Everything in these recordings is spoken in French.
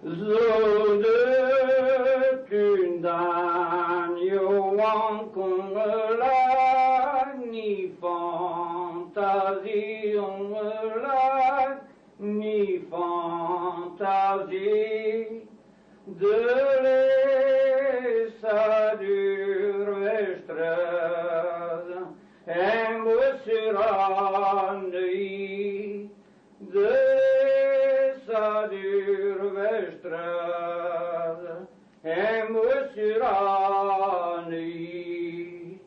Zo de kundan Johan kongelag, ni fantasie ongelag, ni fantasie. De lesa durveströd, en bussirandei. De lesa durveströd, en bussirandei.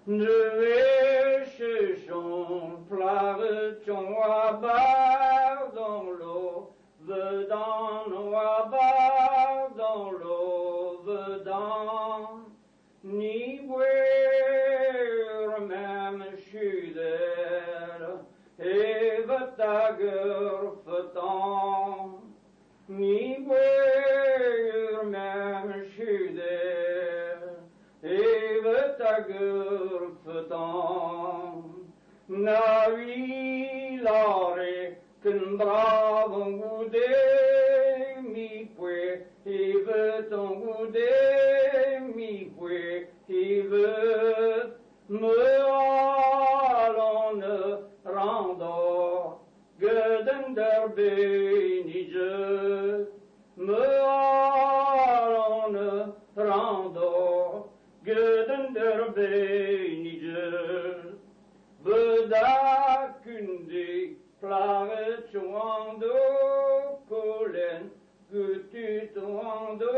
De veche son plave ton abar dans l'eau, vedant noir dans l'eau, vedant, ni boire même chuder, et vetager fetant, ni boire même chuder, et vetager fetant, navi lare, qu'un brave goudé, mi pue, il veut ton goudé, mi pue, il veut me allons rando, Göden der benige, me allons rando, Göden der benige, beda kundi, plare tuando kolen, gutu tuando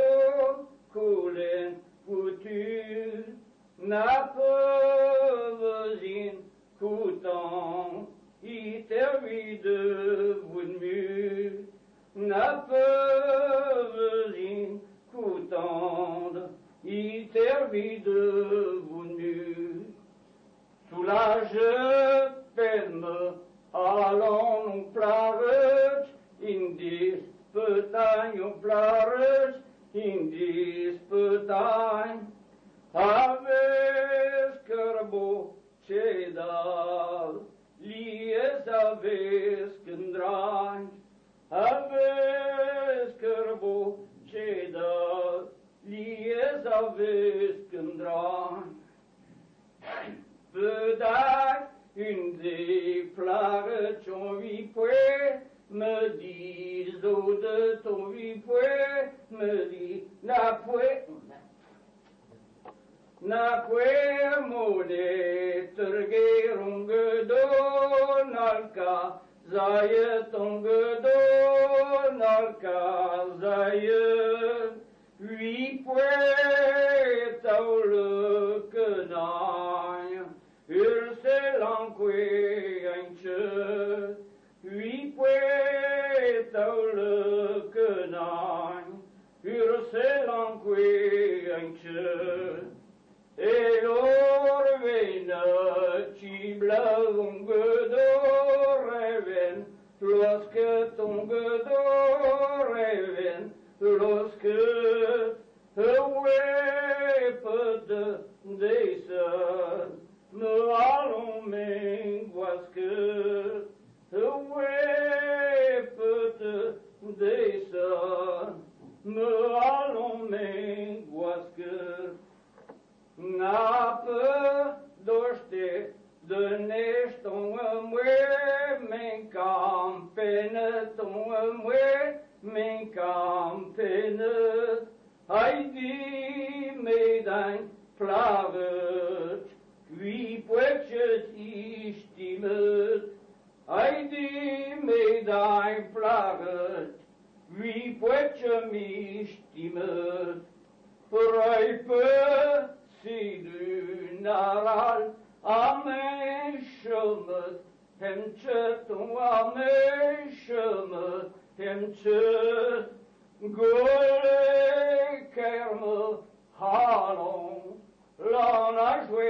kolen, gutu na pevzin kutan, itervi de vunmu, na pevzin kutan, itervi de vunmu. Soulage peine, allons nous plaret, indis petain nous plaret, indis petain. Aves kerbo cedal, lies aves kendrain. Aves kerbo cedal, lies aves kendrain. Pedac une des fleurs ton vipoué, me dis eau de ton vipoué, me dis na poué mone tergerung do nalka zaye tong do nalka zaye vipoué taule kenai. Urselanque ainche, vipue taule kenai, Urselanque ainche, et orvena cibla ungedo reven, lorsque tongedo reven, lorsque de descend. Me allons m'angoisque, peut descend, me allons m'angoisque, n'a peu d'ochte, de neige ton moué, men campene ton moué, men campene, Heidi medan plavet, wie poetjes istimet, Heidi medan plavet, wie poetje mistimet, Rijpe si du naral, ameschemet, hemtje ton ameschemet, hemtje, Gole kerme halon, l'on a joué